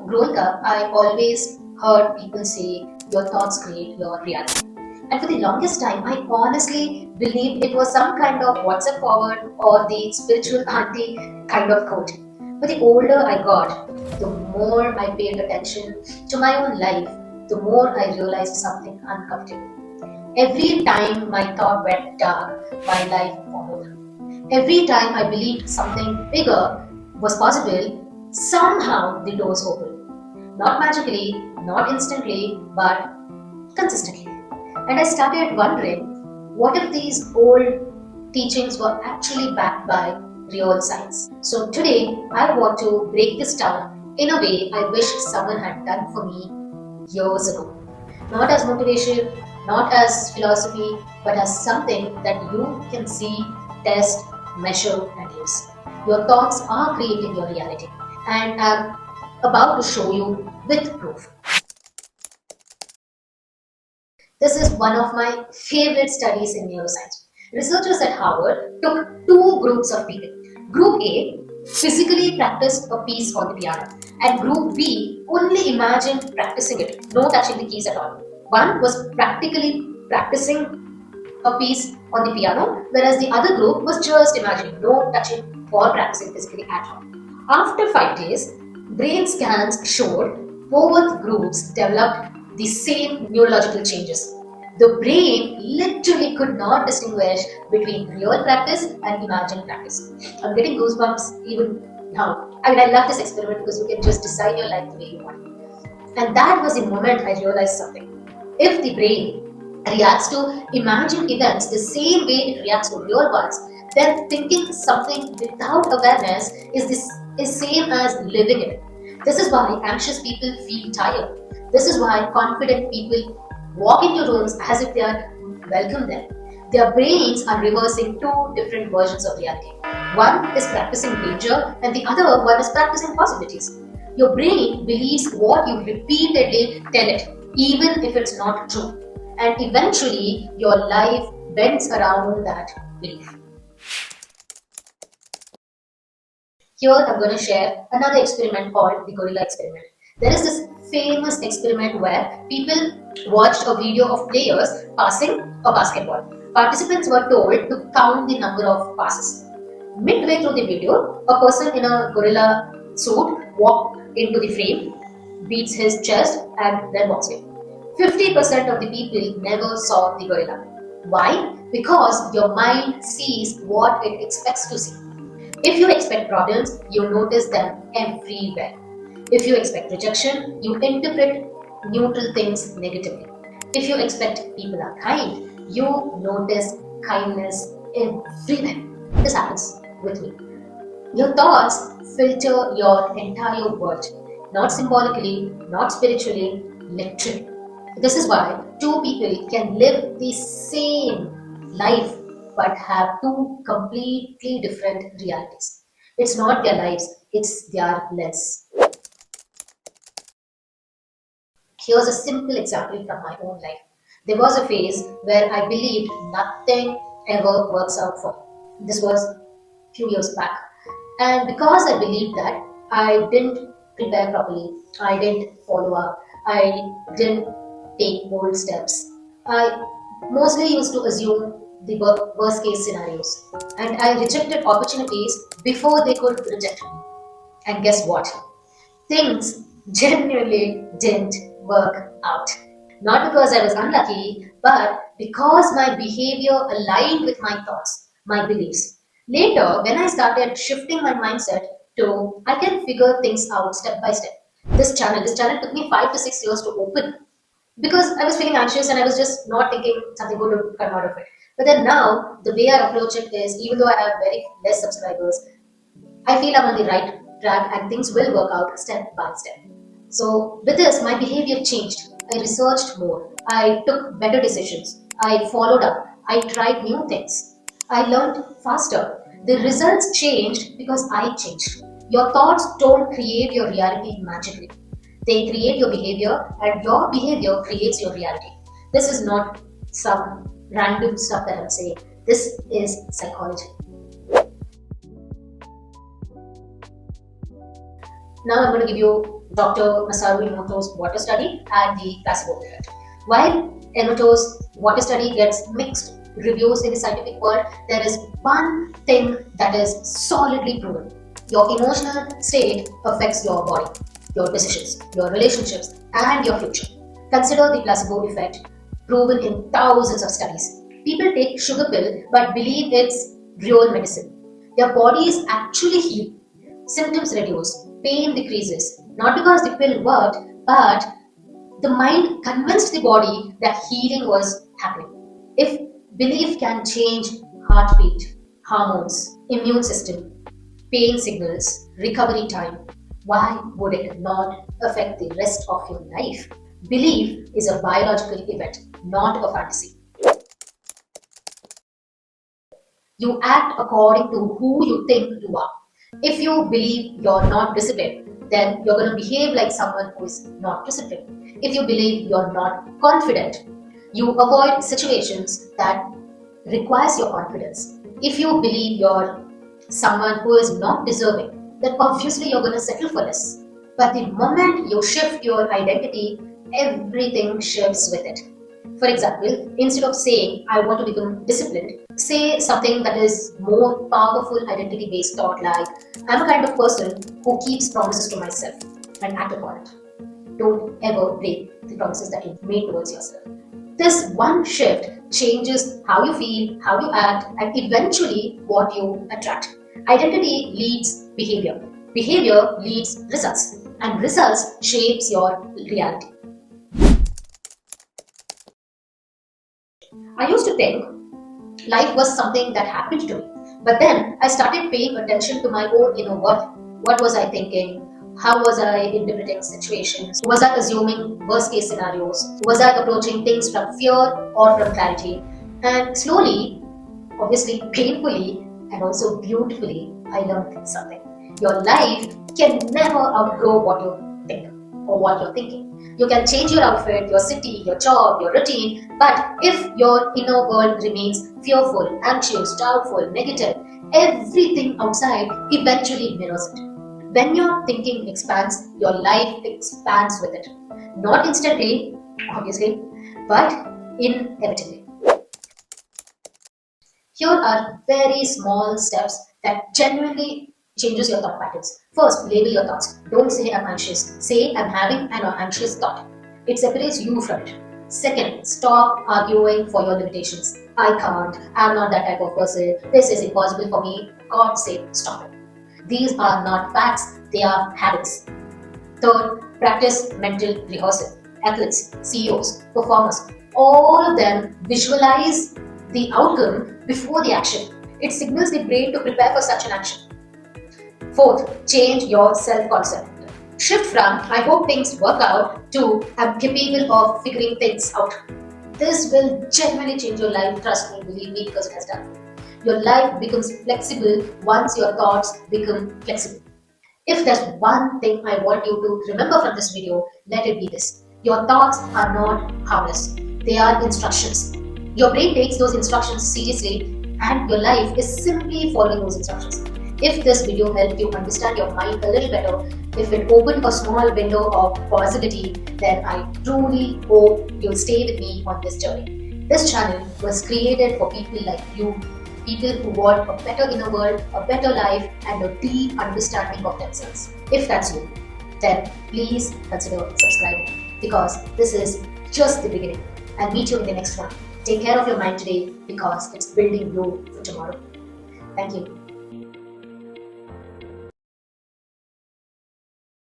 growing up, I always heard people say, your thoughts create your reality. And for the longest time, I honestly believed it was some kind of WhatsApp forward or the spiritual auntie kind of quote. But the older I got, the more I paid attention to my own life, the more I realized something uncomfortable. Every time my thought went dark, my life followed. Every time I believed something bigger was possible, somehow the doors opened. Not magically, not instantly, but consistently. And I started wondering, what if these old teachings were actually backed by real science? So today, I want to break this down in a way I wish someone had done for me years ago. Not as motivation, not as philosophy, but as something that you can see, test, measure, and use. Your thoughts are creating your reality, and I'm about to show you with proof. This is one of my favorite studies in neuroscience. Researchers at Harvard took two groups of people. Group A physically practiced a piece on the piano, and Group B only imagined practicing it, no touching the keys at all. One was practically practicing a piece on the piano, whereas the other group was just imagining, no touching or practicing physically at all. After 5 days, brain scans showed both groups developed the same neurological changes. The brain literally could not distinguish between real practice and imagined practice. I'm getting goosebumps even now. I love this experiment because you can just design your life the way you want. And that was the moment I realized something. If the brain reacts to imagined events the same way it reacts to real ones, then thinking something without awareness is same as living it. This is why anxious people feel tired. This is why confident people walk into rooms as if they are welcome there. Their brains are rehearsing two different versions of reality. One is practicing danger and the other one is practicing possibilities. Your brain believes what you repeatedly tell it, even if it's not true. And eventually, your life bends around that belief. Here, I'm going to share another experiment called the gorilla experiment. There is this famous experiment where people watched a video of players passing a basketball. Participants were told to count the number of passes. Midway through the video, a person in a gorilla suit walked into the frame, beats his chest, and then walks away. 50% of the people never saw the gorilla. Why? Because your mind sees what it expects to see. If you expect problems, you notice them everywhere. If you expect rejection, you interpret neutral things negatively. If you expect people are kind, you notice kindness everywhere. This happens with me. Your thoughts filter your entire world, not symbolically, not spiritually, literally. This is why two people can live the same life but have two completely different realities. It's not their lives, it's their lens. Here's a simple example from my own life. There was a phase where I believed nothing ever works out for me. This was a few years back. And because I believed that, I didn't prepare properly, I didn't follow up, I didn't take bold steps. I mostly used to assume the worst case scenarios, and I rejected opportunities before they could reject me. And guess what? Things genuinely didn't work out. Not because I was unlucky, but because my behavior aligned with my thoughts, my beliefs. Later, when I started shifting my mindset to I can figure things out step by step. This channel took me 5 to 6 years to open because I was feeling anxious and I was just not thinking something good would come out of it. But then now, the way I approach it is, even though I have very less subscribers, I feel I'm on the right track and things will work out step by step. So with this, my behavior changed. I researched more. I took better decisions. I followed up. I tried new things. I learned faster. The results changed because I changed. Your thoughts don't create your reality magically. They create your behavior, and your behavior creates your reality. This is not some random stuff that I'm saying. This is psychology. Now I'm going to give you Dr. Masaru Emoto's water study and the placebo effect. While Emoto's water study gets mixed reviews in the scientific world, there is one thing that is solidly proven. Your emotional state affects your body, your decisions, your relationships, and your future. Consider the placebo effect, proven in thousands of studies. People take sugar pill but believe it's real medicine. Their bodies actually heal, symptoms reduce, pain decreases, not because the pill worked, but the mind convinced the body that healing was happening. If belief can change heartbeat, hormones, immune system, pain signals, recovery time, why would it not affect the rest of your life? Belief is a biological event, not a fantasy. You act according to who you think you are. If you believe you're not disciplined, then you're going to behave like someone who is not disciplined. If you believe you're not confident, you avoid situations that requires your confidence. If you believe you're someone who is not deserving, then obviously you're going to settle for less. But the moment you shift your identity, everything shifts with it. For example, instead of saying, I want to become disciplined, say something that is more powerful identity-based thought like, I'm a kind of person who keeps promises to myself and act upon it. Don't ever break the promises that you've made towards yourself. This one shift changes how you feel, how you act, and eventually what you attract. Identity leads behavior. Behavior leads results. And results shapes your reality. I used to think life was something that happened to me. But then I started paying attention to my own inner world. What was I thinking? How was I interpreting situations? Was I assuming worst case scenarios? Was I approaching things from fear or from clarity? And slowly, obviously painfully, and also beautifully, I learned something. Your life can never outgrow what you think or what you're thinking. You can change your outfit, your city, your job, your routine, but if your inner world remains fearful, anxious, doubtful, negative, everything outside eventually mirrors it. When your thinking expands, your life expands with it. Not instantly, obviously, but inevitably. Here are very small steps that genuinely changes your thought patterns. First, label your thoughts. Don't say I'm anxious. Say I'm having an anxious thought. It separates you from it. Second, stop arguing for your limitations. I can't. I'm not that type of person. This is impossible for me. For God's sake, stop it. These are not facts. They are habits. Third, practice mental rehearsal. Athletes, CEOs, performers, all of them visualize the outcome before the action. It signals the brain to prepare for such an action. Fourth, change your self-concept. Shift from, I hope things work out, to, I'm capable of figuring things out. This will genuinely change your life, trust me, believe me, because it has done. Your life becomes flexible once your thoughts become flexible. If there's one thing I want you to remember from this video, let it be this. Your thoughts are not harmless. They are instructions. Your brain takes those instructions seriously and your life is simply following those instructions. If this video helped you understand your mind a little better, if it opened a small window of possibility, then I truly hope you'll stay with me on this journey. This channel was created for people like you, people who want a better inner world, a better life, and a deep understanding of themselves. If that's you, then please consider subscribing, because this is just the beginning. I'll meet you in the next one. Take care of your mind today, because it's building you for tomorrow. Thank you.